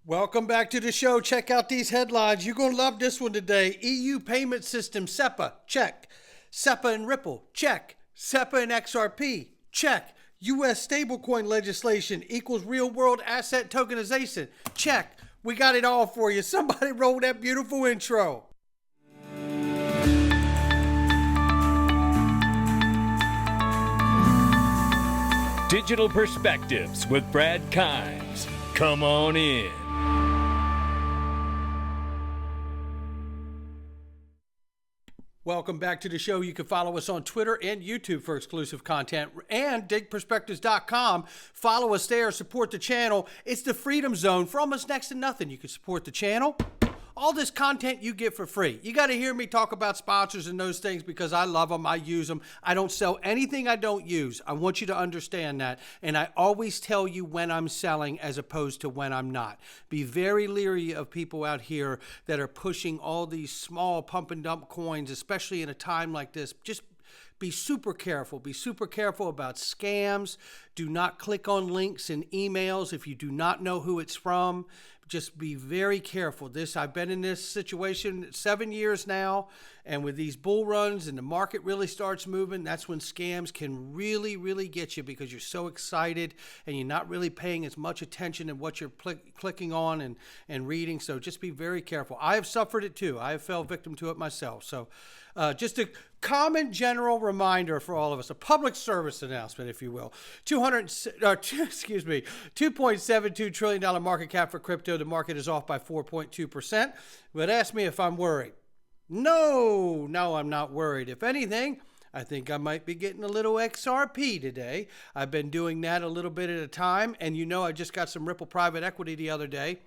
Welcome back to the show. Check out these headlines. You're going to love this one today. EU payment system, SEPA, check. SEPA and Ripple, check. SEPA and XRP, check. U.S. stablecoin legislation equals real-world asset tokenization, check. We got it all for you. Somebody roll that beautiful intro. Digital Perspectives with Brad Kimes. Come on in. Welcome back to the show. You can follow us on Twitter and YouTube for exclusive content, and digperspectives.com. Follow us there, support the channel. It's the Freedom Zone for almost next to nothing. You can support the channel. All this content you get for free. You got to hear me talk about sponsors and those things because I love them. I use them. I don't sell anything I don't use. I want you to understand that. And I always tell you when I'm selling as opposed to when I'm not. Be very leery of people out here that are pushing all these small pump and dump coins, especially in a time like this. Just be super careful. Be super careful about scams. Do not click on links in emails if you do not know who it's from. Just be very careful. I've been in this situation 7 years now, and with these bull runs and the market really starts moving, that's when scams can really, really get you because you're so excited and you're not really paying as much attention to what you're clicking on and reading. So just be very careful. I have suffered it too. I have fell victim to it myself. So just a common general reminder for all of us, a public service announcement, if you will. $2.72 trillion market cap for crypto. The market is off by 4.2%. But ask me if I'm worried. No, I'm not worried. If anything, I think I might be getting a little XRP today. I've been doing that a little bit at a time. And you know, I just got some Ripple private equity the other day.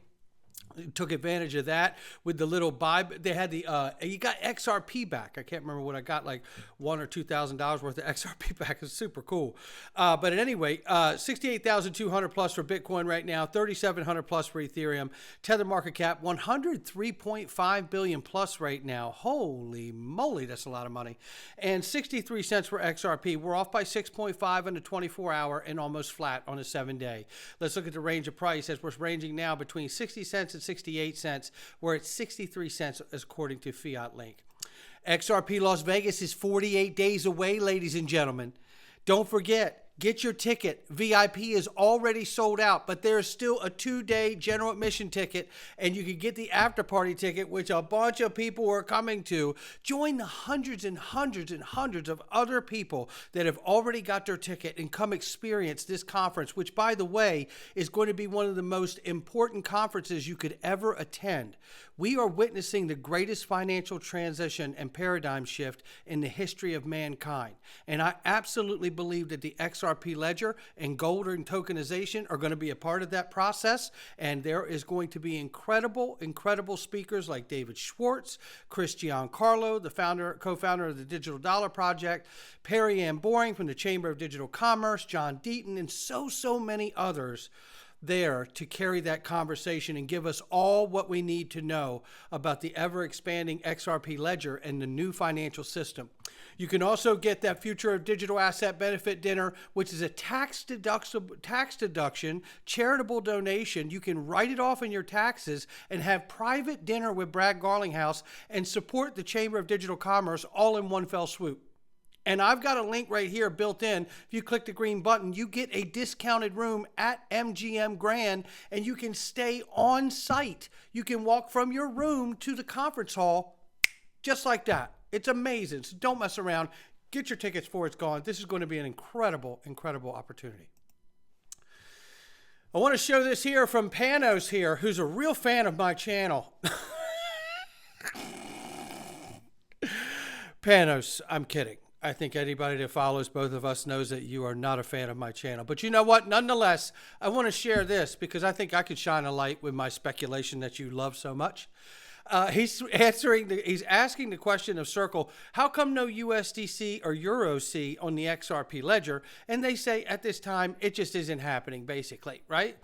Took advantage of that with the little buy. They had you got XRP back. I can't remember what I got, like $1,000 or $2,000 worth of XRP back. It's super cool. But anyway, 68,200 plus for Bitcoin right now, 3,700 plus for Ethereum. Tether market cap 103.5 billion plus right now. Holy moly, that's a lot of money. And 63 cents for XRP. We're off by 6.5 on the 24-hour and almost flat on a 7-day. Let's look at the range of price as we're ranging now between 60 cents and 68 cents. We're at 63 cents according to Fiat Link. XRP Las Vegas is 48 days away, ladies and gentlemen. Don't forget, get your ticket. VIP is already sold out, but there's still a 2-day general admission ticket, and you can get the after party ticket, which a bunch of people are coming to. Join the hundreds and hundreds and hundreds of other people that have already got their ticket and come experience this conference, which, by the way, is going to be one of the most important conferences you could ever attend. We are witnessing the greatest financial transition and paradigm shift in the history of mankind. And I absolutely believe that the XRP ledger and gold and tokenization are going to be a part of that process. And there is going to be incredible speakers like David Schwartz, Chris Giancarlo, the co-founder of the Digital Dollar Project, Perry Ann Boring from the Chamber of Digital Commerce, John Deaton, and so many others there to carry that conversation and give us all what we need to know about the ever-expanding XRP ledger and the new financial system. You can also get that Future of Digital Asset Benefit Dinner, which is a tax deduction, charitable donation. You can write it off in your taxes and have private dinner with Brad Garlinghouse and support the Chamber of Digital Commerce all in one fell swoop. And I've got a link right here built in. If you click the green button, you get a discounted room at MGM Grand, and you can stay on site. You can walk from your room to the conference hall just like that. It's amazing. So don't mess around. Get your tickets before it's gone. This is going to be an incredible opportunity. I want to show this here from Panos here, who's a real fan of my channel. Panos, I'm kidding. I think anybody that follows both of us knows that you are not a fan of my channel. But you know what? Nonetheless, I want to share this because I think I could shine a light with my speculation that you love so much. He's asking the question of Circle, how come no USDC or EuroC on the XRP ledger? And they say at this time, it just isn't happening, basically, right?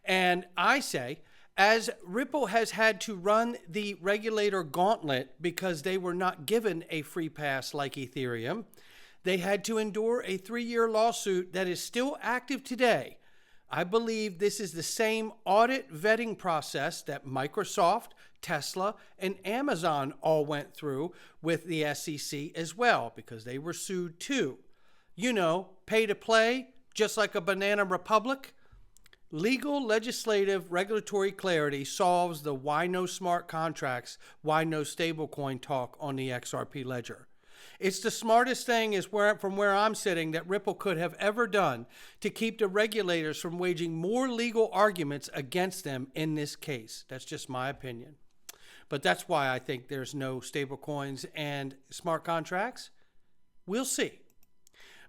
And I say, as Ripple has had to run the regulator gauntlet because they were not given a free pass like Ethereum, they had to endure a 3-year lawsuit that is still active today I believe this is the same audit vetting process that Microsoft, Tesla, and Amazon all went through with the SEC as well, because they were sued too. You know, pay to play, just like a banana republic. Legal, legislative, regulatory clarity solves the why no smart contracts, why no stablecoin talk on the XRP ledger. It's the smartest thing from where I'm sitting that Ripple could have ever done to keep the regulators from waging more legal arguments against them in this case. That's just my opinion. But that's why I think there's no stablecoins and smart contracts. We'll see.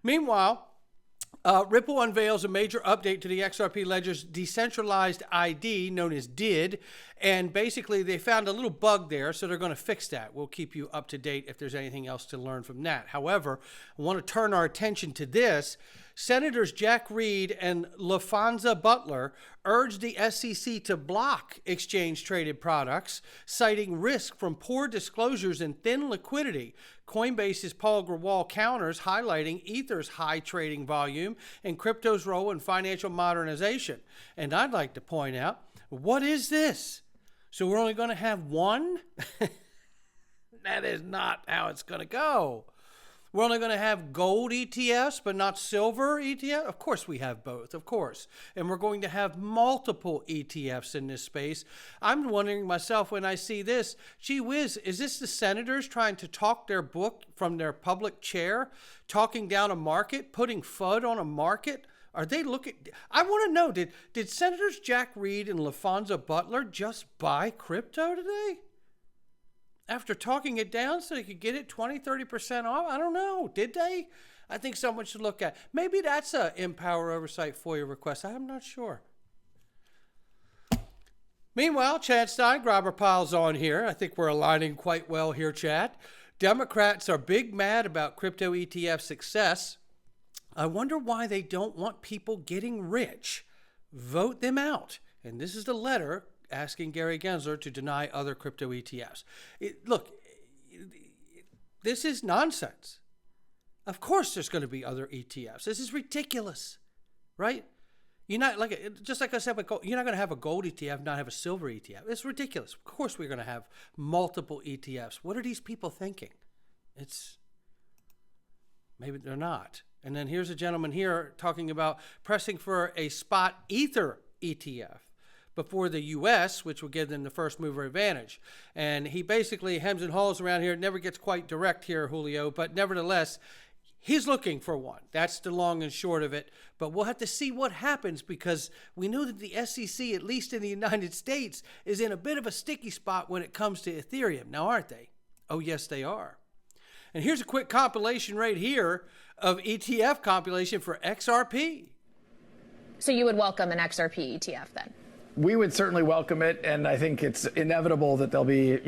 Meanwhile, Ripple unveils a major update to the XRP ledger's decentralized ID, known as DID, and basically they found a little bug there, so they're going to fix that. We'll keep you up to date if there's anything else to learn from that. However, I want to turn our attention to this. Senators Jack Reed and LaFonza Butler urged the SEC to block exchange-traded products, citing risk from poor disclosures and thin liquidity. Coinbase's Paul Grewal counters, highlighting Ether's high trading volume and crypto's role in financial modernization. And I'd like to point out, what is this? So we're only going to have one? That is not how it's going to go. We're only going to have gold ETFs, but not silver ETF? Of course we have both, of course. And we're going to have multiple ETFs in this space. I'm wondering myself when I see this, gee whiz, is this the senators trying to talk their book from their public chair, talking down a market, putting FUD on a market? Are they looking? I want to know, did Senators Jack Reed and LaFonza Butler just buy crypto today? After talking it down so they could get it 20, 30% off? I don't know. Did they? I think someone should look at. Maybe that's a Empower Oversight FOIA request. I'm not sure. Meanwhile, Chad Steingraber piles on here. I think we're aligning quite well here, Chad. Democrats are big mad about crypto ETF success. I wonder why they don't want people getting rich. Vote them out. And this is the letter asking Gary Gensler to deny other crypto ETFs. Look, this is nonsense. Of course there's going to be other ETFs. This is ridiculous, right? You're not just like I said with gold, you're not going to have a gold ETF, not have a silver ETF. It's ridiculous. Of course we're going to have multiple ETFs. What are these people thinking? Maybe they're not. And then here's a gentleman here talking about pressing for a spot Ether ETF before the U.S., which will give them the first mover advantage. And he basically hems and haws around here. It never gets quite direct here, Julio, but nevertheless, he's looking for one. That's the long and short of it. But we'll have to see what happens, because we know that the SEC, at least in the United States, is in a bit of a sticky spot when it comes to Ethereum. Now, aren't they? Oh, yes, they are. And here's a quick compilation right here of ETF compilation for XRP. So you would welcome an XRP ETF then? We would certainly welcome it, and I think it's inevitable that there'll be,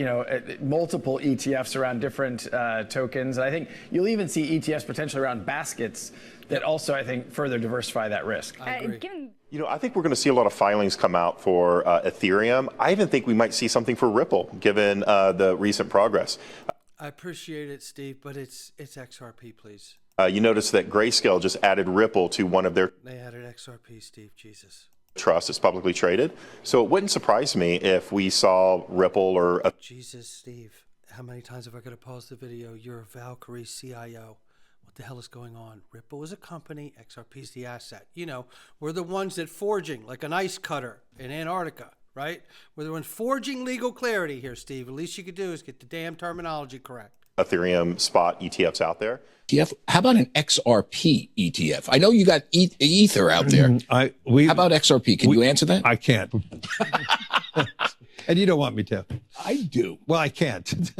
multiple ETFs around different tokens. And I think you'll even see ETFs potentially around baskets that also, I think, further diversify that risk. I agree. I think we're going to see a lot of filings come out for Ethereum. I even think we might see something for Ripple, given the recent progress. I appreciate it, Steve, but it's XRP, please. You notice that Grayscale just added Ripple to one of their... They added XRP, Steve, Jesus. Trust is publicly traded. So it wouldn't surprise me if we saw Ripple or... Jesus, Steve, how many times have I got to pause the video? You're a Valkyrie CIO. What the hell is going on? Ripple is a company, XRP is the asset. We're the ones that forging, like an ice cutter in Antarctica, right? We're the ones forging legal clarity here, Steve. The least you could do is get the damn terminology correct. Ethereum spot ETFs out there. ETF? How about an XRP ETF? I know you got Ether out there. How about XRP? Can you answer that? I can't. And you don't want me to. I do. Well, I can't.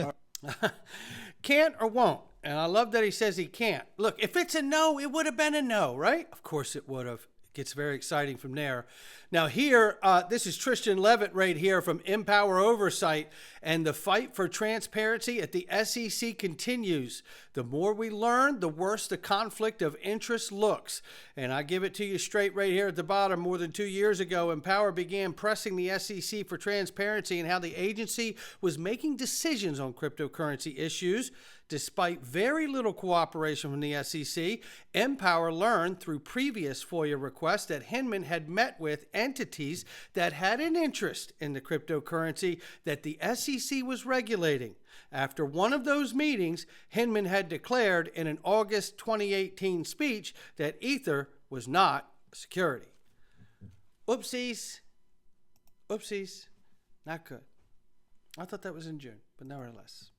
Can't or won't. And I love that he says he can't. Look, if it's a no, it would have been a no, right? Of course it would have. It gets very exciting from there. Now here, this is Tristan Levitt right here from Empower Oversight, and the fight for transparency at the SEC continues. The more we learn, the worse the conflict of interest looks. And I give it to you straight right here at the bottom. More than 2 years ago, Empower began pressing the SEC for transparency and how the agency was making decisions on cryptocurrency issues. Despite very little cooperation from the SEC, Empower learned through previous FOIA requests that Hinman had met with entities that had an interest in the cryptocurrency that the SEC was regulating. After one of those meetings, Hinman had declared in an August 2018 speech that Ether was not a security. Oopsies. Oopsies. Not good. I thought that was in June, but nevertheless.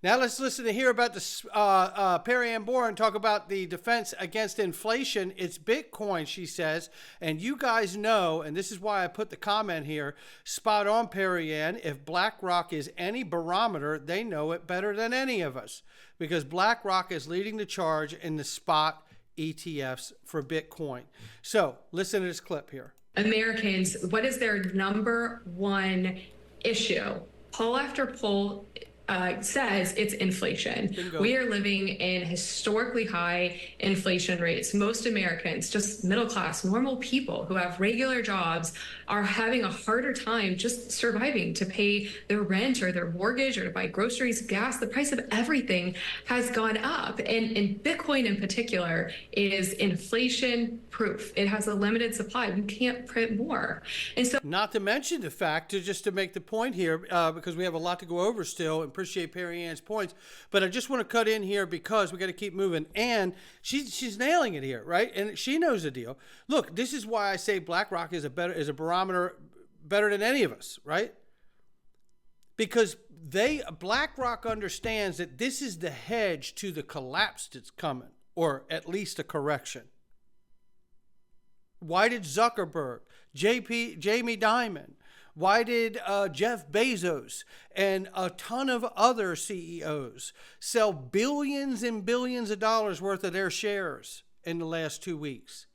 Now let's listen to hear about the Perry Ann Boren talk about the defense against inflation. It's Bitcoin, she says, and you guys know, and this is why I put the comment here, spot on, Perry Ann. If BlackRock is any barometer, they know it better than any of us, because BlackRock is leading the charge in the spot ETFs for Bitcoin. So listen to this clip here. Americans, what is their number one issue? Poll after poll says it's inflation. Bingo. We are living in historically high inflation rates. Most Americans, just middle class, normal people who have regular jobs, are having a harder time just surviving to pay their rent or their mortgage or to buy groceries, gas. The price of everything has gone up. And Bitcoin in particular is inflation proof. It has a limited supply. We can't print more. And so, not to mention the fact, just to make the point here, because we have a lot to go over still, and appreciate Perry Ann's points, but I just want to cut in here because we got to keep moving. And she's nailing it here, right? And she knows the deal. Look, this is why I say BlackRock is a barometer better than any of us, right? Because BlackRock understands that this is the hedge to the collapse that's coming, or at least a correction. Why did Zuckerberg, Jamie Dimon, why did Jeff Bezos and a ton of other CEOs sell billions and billions of dollars worth of their shares in the last 2 weeks?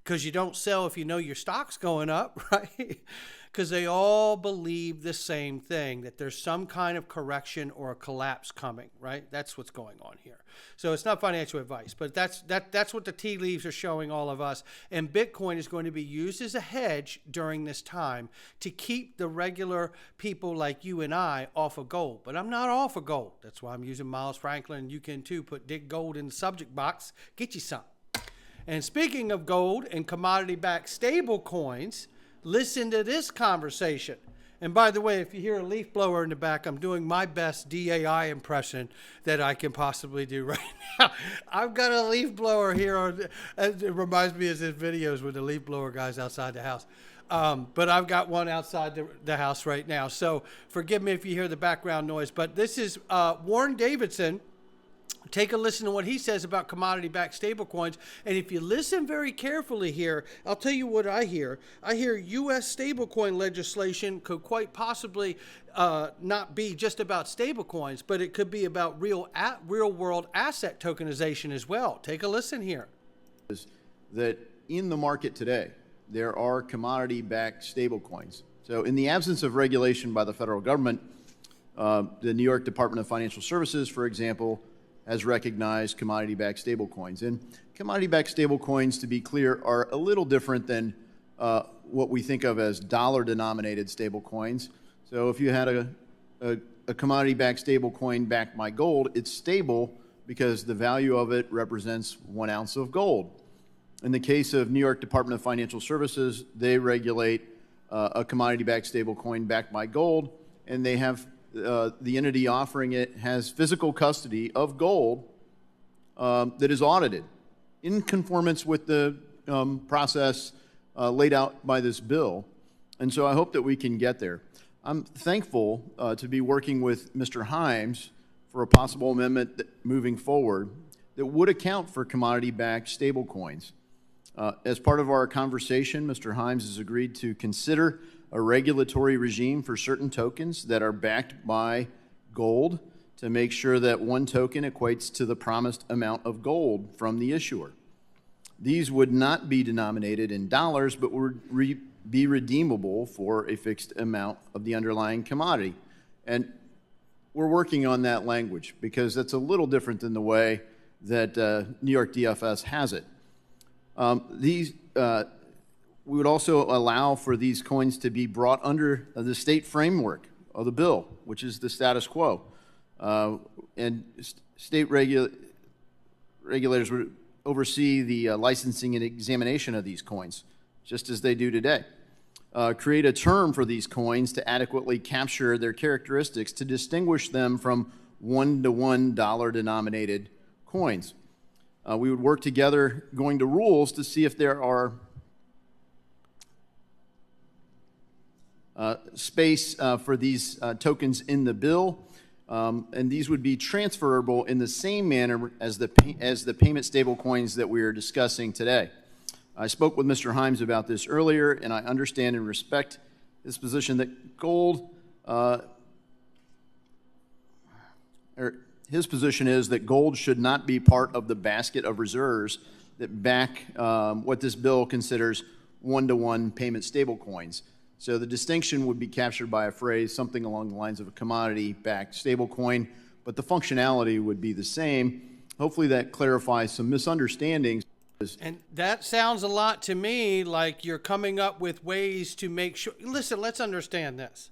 Because you don't sell if you know your stock's going up, right? Because they all believe the same thing, that there's some kind of correction or a collapse coming, right? That's what's going on here. So it's not financial advice, but that's what the tea leaves are showing all of us. And Bitcoin is going to be used as a hedge during this time to keep the regular people like you and I off of gold. But I'm not off of gold. That's why I'm using Miles Franklin. You can too. Put dig gold in the subject box. Get you some. And speaking of gold and commodity-backed stable coins, listen to this conversation. And by the way, if you hear a leaf blower in the back, I'm doing my best DAI impression that I can possibly do right now. I've got a leaf blower here. It reminds me of his videos with the leaf blower guys outside the house. But I've got one outside the house right now. So forgive me if you hear the background noise. But this is Warren Davidson. Take a listen to what he says about commodity-backed stablecoins. And if you listen very carefully here, I'll tell you what I hear. I hear U.S. stablecoin legislation could quite possibly not be just about stablecoins, but it could be about real-world asset tokenization as well. Take a listen here. That in the market today, there are commodity-backed stablecoins. So in the absence of regulation by the federal government, the New York Department of Financial Services, for example, has recognized commodity-backed stablecoins. And commodity-backed stablecoins, to be clear, are a little different than what we think of as dollar-denominated stablecoins. So if you had a commodity-backed stablecoin backed by gold, it's stable because the value of it represents 1 ounce of gold. In the case of New York Department of Financial Services, they regulate a commodity-backed stablecoin backed by gold, and they have the entity offering it has physical custody of gold that is audited in conformance with the process laid out by this bill. And so I hope that we can get there. I'm thankful to be working with Mr. Himes for a possible amendment moving forward that would account for commodity-backed stablecoins. As part of our conversation, Mr. Himes has agreed to consider a regulatory regime for certain tokens that are backed by gold to make sure that one token equates to the promised amount of gold from the issuer. These would not be denominated in dollars, but would be redeemable for a fixed amount of the underlying commodity. And we're working on that language because that's a little different than the way that New York DFS has it. We would also allow for these coins to be brought under the state framework of the bill, which is the status quo. And state regulators would oversee the licensing and examination of these coins, just as they do today. Create a term for these coins to adequately capture their characteristics to distinguish them from one-to-one dollar-denominated coins. We would work together going to rules to see if there are space for these tokens in the bill, and these would be transferable in the same manner as the payment stable coins that we are discussing today. I spoke with Mr. Himes about this earlier, and I understand and respect his position that gold, his position is that gold should not be part of the basket of reserves that back what this bill considers one-to-one payment stable coins. So the distinction would be captured by a phrase, something along the lines of a commodity-backed stablecoin, but the functionality would be the same. Hopefully that clarifies some misunderstandings. And that sounds a lot to me like you're coming up with ways to make sure. Listen, let's understand this.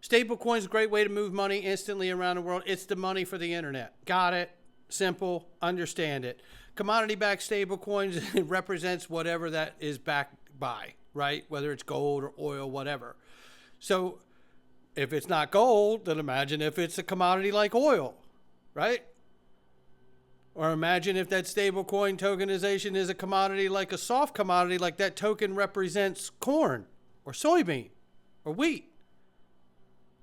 Stablecoin is a great way to move money instantly around the world. It's the money for the internet. Got it. Simple. Understand it. Commodity-backed stablecoins represents whatever that is backed by, right? Whether it's gold or oil, whatever. So if it's not gold, then imagine if it's a commodity like oil, right? Or imagine if that stablecoin tokenization is a commodity like a soft commodity, like that token represents corn or soybean or wheat.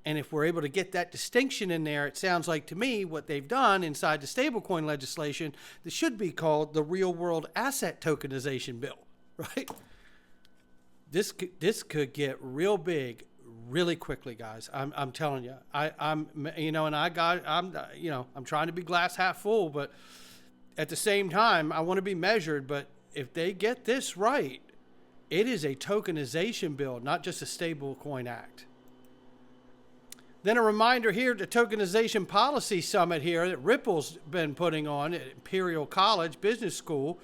And if we're able to get that distinction in there, it sounds like to me what they've done inside the stablecoin legislation, that should be called the real world asset tokenization bill, right? This could get real big really quickly, guys. I'm telling you. I'm trying to be glass half full, but at the same time, I want to be measured. But if they get this right, it is a tokenization bill, not just a stablecoin act. Then a reminder here, the Tokenization Policy Summit here that Ripple's been putting on at Imperial College Business School.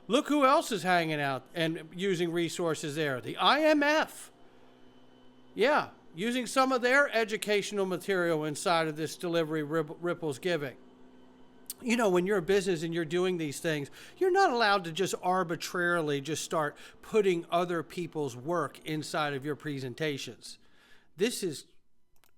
Look who else is hanging out and using resources there. The IMF. Yeah, using some of their educational material inside of this delivery Ripple's giving. You know, when you're a business and you're doing these things, you're not allowed to just arbitrarily just start putting other people's work inside of your presentations. This is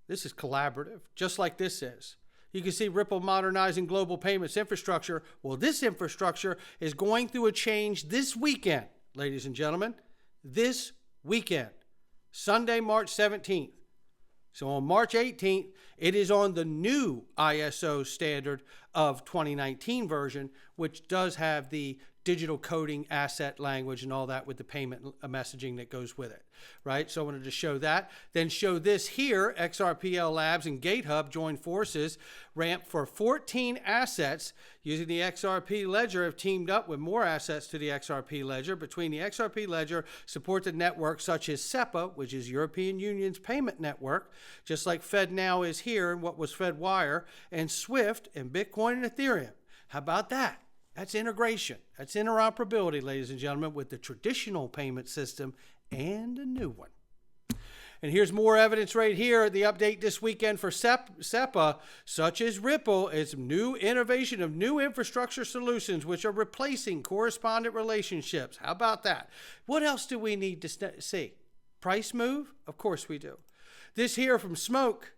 collaborative, just like this is. You can see Ripple modernizing global payments infrastructure. Well, this infrastructure is going through a change this weekend, ladies and gentlemen. This weekend, Sunday, March 17th. So on March 18th, it is on the new ISO standard of 2019 version, which does have the digital coding asset language and all that with the payment messaging that goes with it, right? So I wanted to show that. Then show this here, XRP Labs and GateHub join forces, ramp for 14 assets using the XRP Ledger, have teamed up with more assets to the XRP Ledger. Between the XRP Ledger, support the networks such as SEPA, which is European Union's payment network, just like FedNow is here and what was FedWire, and SWIFT and Bitcoin and Ethereum. How about that? That's integration. That's interoperability, ladies and gentlemen, with the traditional payment system and a new one. And here's more evidence right here. The update this weekend for SEPA, such as Ripple, is new innovation of new infrastructure solutions which are replacing correspondent relationships. How about that? What else do we need to see? Price move? Of course we do. This here from Smoke.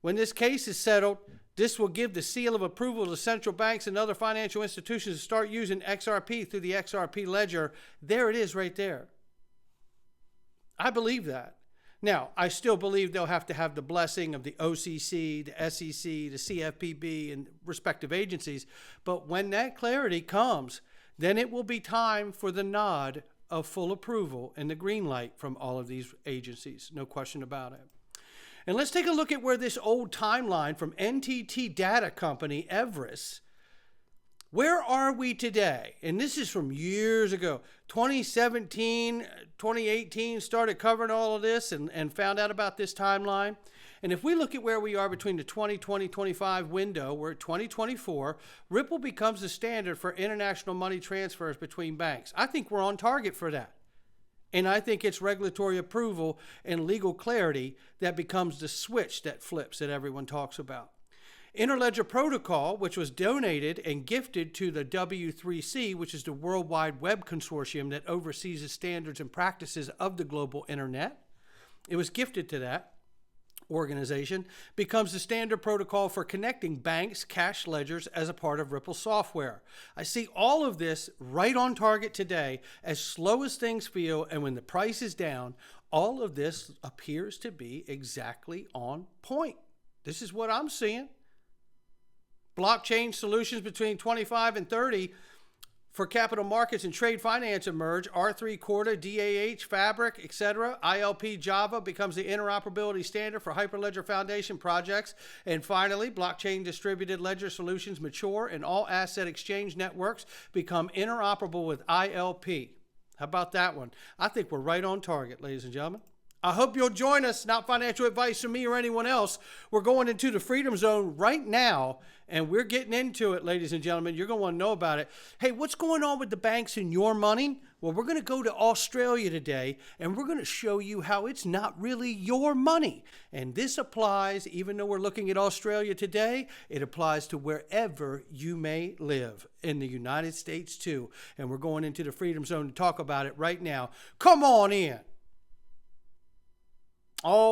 When this case is settled, this will give the seal of approval to central banks and other financial institutions to start using XRP through the XRP Ledger. There it is right there. I believe that. Now, I still believe they'll have to have the blessing of the OCC, the SEC, the CFPB, and respective agencies. But when that clarity comes, then it will be time for the nod of full approval and the green light from all of these agencies. No question about it. And let's take a look at where this old timeline from NTT Data Company, Everest, Where are we today? And this is from years ago. 2017, 2018, started covering all of this and found out about this timeline. And if we look at where we are between the 2020-25 window, we're at 2024, Ripple becomes the standard for international money transfers between banks. I think we're on target for that. And I think it's regulatory approval and legal clarity that becomes the switch that flips that everyone talks about. Interledger Protocol, which was donated and gifted to the W3C, which is the World Wide Web Consortium that oversees the standards and practices of the global internet. It was gifted to that organization, becomes the standard protocol for connecting banks' cash ledgers as a part of Ripple software. I see all of this right on target today. As slow as things feel and when the price is down, all of this appears to be exactly on point. This is what I'm seeing. Blockchain solutions between 25 and 30 for capital markets and trade finance emerge. R3 Corda, DAH, Fabric, etc. ILP Java becomes the interoperability standard for Hyperledger Foundation projects. And finally, blockchain distributed ledger solutions mature and all asset exchange networks become interoperable with ILP. How about that one? I think we're right on target, ladies and gentlemen. I hope you'll join us. Not financial advice from me or anyone else. We're going into the Freedom Zone right now, and we're getting into it, ladies and gentlemen. You're going to want to know about it. Hey, what's going on with the banks and your money? Well, we're going to go to Australia today, and we're going to show you how it's not really your money. And this applies, even though we're looking at Australia today, it applies to wherever you may live in the United States too. And we're going into the Freedom Zone to talk about it right now. Come on in. All